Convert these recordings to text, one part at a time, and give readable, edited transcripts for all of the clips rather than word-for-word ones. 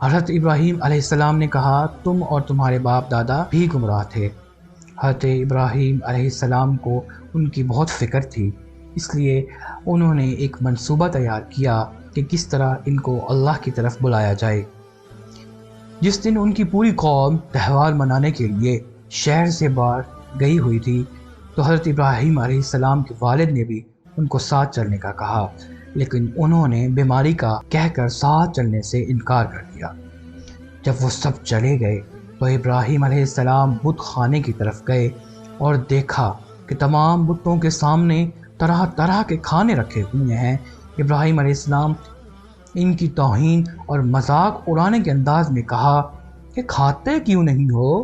حضرت ابراہیم علیہ السلام نے کہا تم اور تمہارے باپ دادا بھی گمراہ تھے۔ حضرت ابراہیم علیہ السلام کو ان کی بہت فکر تھی، اس لیے انہوں نے ایک منصوبہ تیار کیا کہ کس طرح ان کو اللہ کی طرف بلایا جائے۔ جس دن ان کی پوری قوم تہوار منانے کے لیے شہر سے باہر گئی ہوئی تھی تو حضرت ابراہیم علیہ السلام کے والد نے بھی ان کو ساتھ چلنے کا کہا، لیکن انہوں نے بیماری کا کہہ کر ساتھ چلنے سے انکار کر دیا۔ جب وہ سب چلے گئے تو ابراہیم علیہ السلام بت خانے کی طرف گئے اور دیکھا کہ تمام بتوں کے سامنے طرح طرح کے کھانے رکھے ہوئے ہیں۔ ابراہیم علیہ السلام ان کی توہین اور مذاق اڑانے کے انداز میں کہا کہ کھاتے کیوں نہیں ہو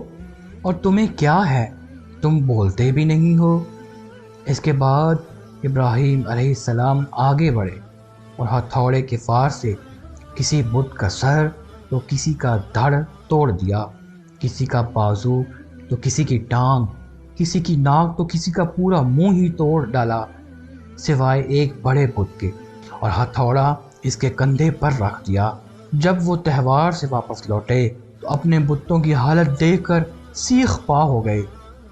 اور تمہیں کیا ہے، تم بولتے بھی نہیں ہو۔ اس کے بعد ابراہیم علیہ السلام آگے بڑھے اور ہتھوڑے کے فار سے کسی بت کا سر تو کسی کا دھڑ توڑ دیا، کسی کا بازو تو کسی کی ٹانگ، کسی کی ناک تو کسی کا پورا منہ ہی توڑ ڈالا سوائے ایک بڑے بت کے، اور ہتھوڑا اس کے کندھے پر رکھ دیا۔ جب وہ تہوار سے واپس لوٹے تو اپنے بتوں کی حالت دیکھ کر سیخ پا ہو گئے۔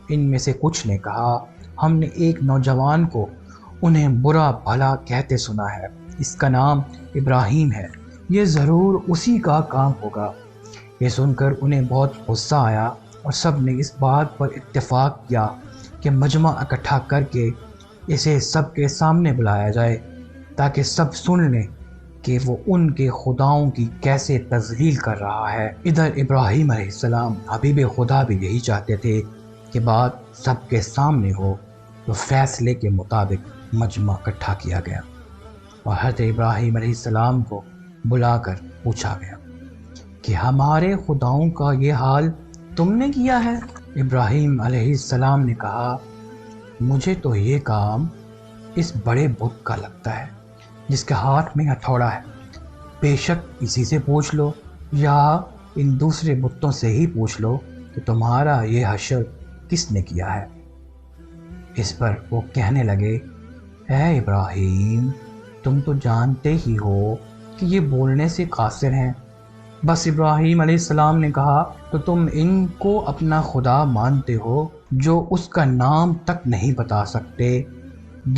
ان میں سے کچھ نے کہا ہم نے ایک نوجوان کو انہیں برا بھلا کہتے سنا ہے، اس کا نام ابراہیم ہے، یہ ضرور اسی کا کام ہوگا۔ یہ سن کر انہیں بہت غصہ آیا اور سب نے اس بات پر اتفاق کیا کہ مجمع اکٹھا کر کے اسے سب کے سامنے بلایا جائے تاکہ سب سن لیں کہ وہ ان کے خداؤں کی کیسے تذلیل کر رہا ہے۔ ادھر ابراہیم علیہ السلام حبیب خدا بھی یہی چاہتے تھے کہ بات سب کے سامنے ہو، تو فیصلے کے مطابق مجمع اکٹھا کیا گیا اور حضرت ابراہیم علیہ السلام کو بلا کر پوچھا گیا کہ ہمارے خداؤں کا یہ حال تم نے کیا ہے؟ ابراہیم علیہ السلام نے کہا مجھے تو یہ کام اس بڑے بت کا لگتا ہے جس کے ہاتھ میں ہتھوڑا ہے، بے شک اسی سے پوچھ لو یا ان دوسرے بتوں سے ہی پوچھ لو کہ تمہارا یہ حشر کس نے کیا ہے۔ اس پر وہ کہنے لگے اے ابراہیم تم تو جانتے ہی ہو کہ یہ بولنے سے قاصر ہیں۔ بس ابراہیم علیہ السلام نے کہا تو تم ان کو اپنا خدا مانتے ہو جو اس کا نام تک نہیں بتا سکتے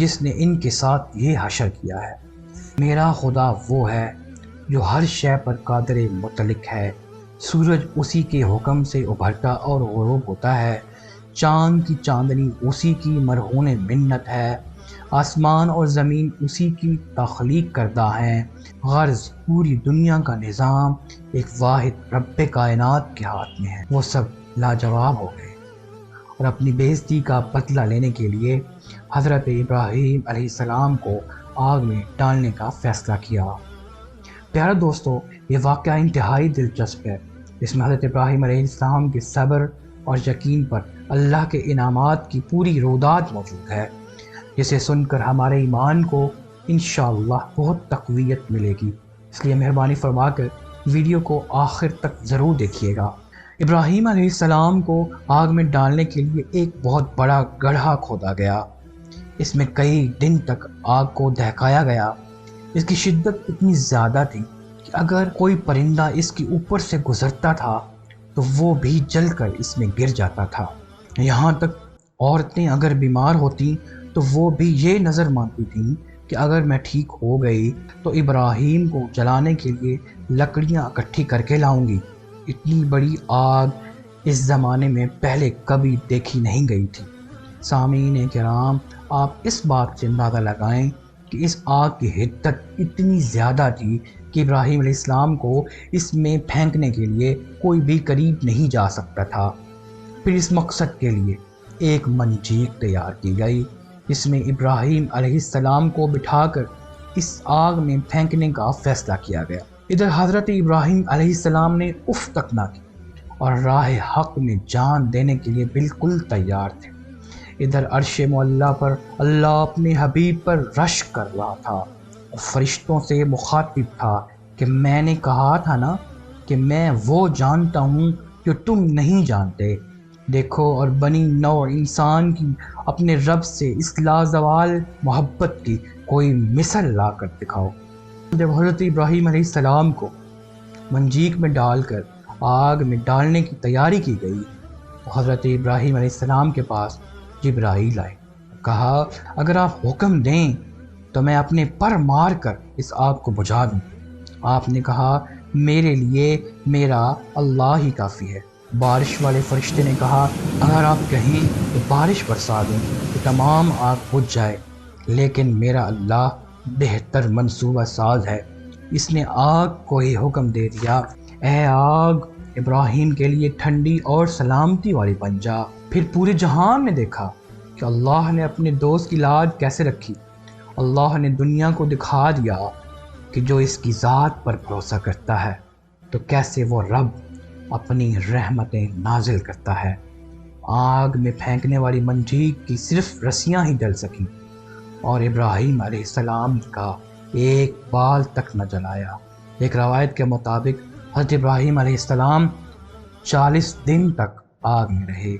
جس نے ان کے ساتھ یہ حشر کیا ہے۔ میرا خدا وہ ہے جو ہر شے پر قادر مطلق ہے، سورج اسی کے حکم سے ابھرتا اور غروب ہوتا ہے، چاند کی چاندنی اسی کی مرہون منت ہے، آسمان اور زمین اسی کی تخلیق کردہ ہیں، غرض پوری دنیا کا نظام ایک واحد رب کائنات کے ہاتھ میں ہے۔ وہ سب لاجواب ہو گئے اور اپنی بے عزتی کا بدلہ لینے کے لیے حضرت ابراہیم علیہ السلام کو آگ میں ڈالنے کا فیصلہ کیا۔ پیارے دوستو، یہ واقعہ انتہائی دلچسپ ہے، اس میں حضرت ابراہیم علیہ السلام کے صبر اور یقین پر اللہ کے انعامات کی پوری رودات موجود ہے، جسے سن کر ہمارے ایمان کو انشاءاللہ بہت تقویت ملے گی۔ اس لیے مہربانی فرما کر ویڈیو کو آخر تک ضرور دیکھیے گا۔ ابراہیم علیہ السلام کو آگ میں ڈالنے کے لیے ایک بہت بڑا گڑھا کھودا گیا، اس میں کئی دن تک آگ کو دہکایا گیا۔ اس کی شدت اتنی زیادہ تھی کہ اگر کوئی پرندہ اس کے اوپر سے گزرتا تھا تو وہ بھی جل کر اس میں گر جاتا تھا۔ یہاں تک عورتیں اگر بیمار ہوتیں تو وہ بھی یہ نظر مانتی تھیں کہ اگر میں ٹھیک ہو گئی تو ابراہیم کو جلانے کے لیے لکڑیاں اکٹھی کر کے لاؤں گی۔ اتنی بڑی آگ اس زمانے میں پہلے کبھی دیکھی نہیں گئی تھی۔ سامعین کرام، آپ اس بات سے اندازہ لگائیں کہ اس آگ کی حدت اتنی زیادہ تھی کہ ابراہیم علیہ السلام کو اس میں پھینکنے کے لیے کوئی بھی قریب نہیں جا سکتا تھا۔ پھر اس مقصد کے لیے ایک منجیق تیار کی گئی جس میں ابراہیم علیہ السلام کو بٹھا کر اس آگ میں پھینکنے کا فیصلہ کیا گیا۔ ادھر حضرت ابراہیم علیہ السلام نے اف تک نہ کی اور راہ حق میں جان دینے کے لیے بالکل تیار تھے۔ ادھر عرش معلیٰ پر اللہ اپنے حبیب پر رشک کر رہا تھا اور فرشتوں سے مخاطب تھا کہ میں نے کہا تھا نا کہ میں وہ جانتا ہوں جو تم نہیں جانتے۔ دیکھو اور بنی نوع انسان کی اپنے رب سے اس لازوال محبت کی کوئی مثل لا کر دکھاؤ۔ جب حضرت ابراہیم علیہ السلام کو منجیک میں ڈال کر آگ میں ڈالنے کی تیاری کی گئی تو حضرت ابراہیم علیہ السلام کے پاس جبرائیل آئے، کہا اگر آپ حکم دیں تو میں اپنے پر مار کر اس آگ کو بجھا دوں۔ آپ نے کہا میرے لیے میرا اللہ ہی کافی ہے۔ بارش والے فرشتے نے کہا اگر آپ کہیں تو بارش برسا دوں کہ تمام آگ بجھ جائے، لیکن میرا اللہ بہتر منصوبہ ساز ہے۔ اس نے آگ کو ہی حکم دے دیا اے آگ ابراہیم کے لیے ٹھنڈی اور سلامتی والی بن جا۔ پھر پورے جہان نے دیکھا کہ اللہ نے اپنے دوست کی لاج کیسے رکھی۔ اللہ نے دنیا کو دکھا دیا کہ جو اس کی ذات پر بھروسہ کرتا ہے تو کیسے وہ رب اپنی رحمتیں نازل کرتا ہے۔ آگ میں پھینکنے والی منجیک کی صرف رسیاں ہی جل سکیں اور ابراہیم علیہ السلام کا ایک بال تک نہ جلایا۔ ایک روایت کے مطابق حضرت ابراہیم علیہ السلام 40 دن تک آگ میں رہے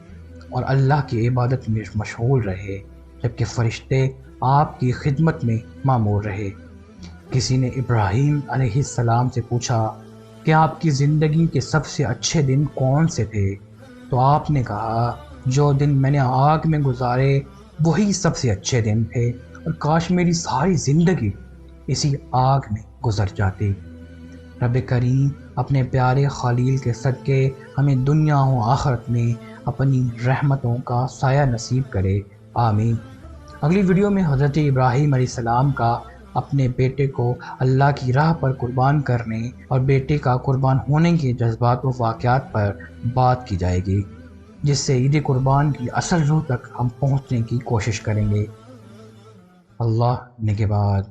اور اللہ کی عبادت میں مشغول رہے، جبکہ فرشتے آپ کی خدمت میں مامور رہے۔ کسی نے ابراہیم علیہ السلام سے پوچھا کہ آپ کی زندگی کے سب سے اچھے دن کون سے تھے؟ تو آپ نے کہا جو دن میں نے آگ میں گزارے وہی سب سے اچھے دن تھے، اور کاش میری ساری زندگی اسی آگ میں گزر جاتی۔ رب کریم اپنے پیارے خلیل کے صدقے ہمیں دنیا و آخرت میں اپنی رحمتوں کا سایہ نصیب کرے، آمین۔ اگلی ویڈیو میں حضرت ابراہیم علیہ السلام کا اپنے بیٹے کو اللہ کی راہ پر قربان کرنے اور بیٹے کا قربان ہونے کے جذبات و واقعات پر بات کی جائے گی، جس سے عید قربان کی اصل روح تک ہم پہنچنے کی کوشش کریں گے۔ اللہ نگہبان۔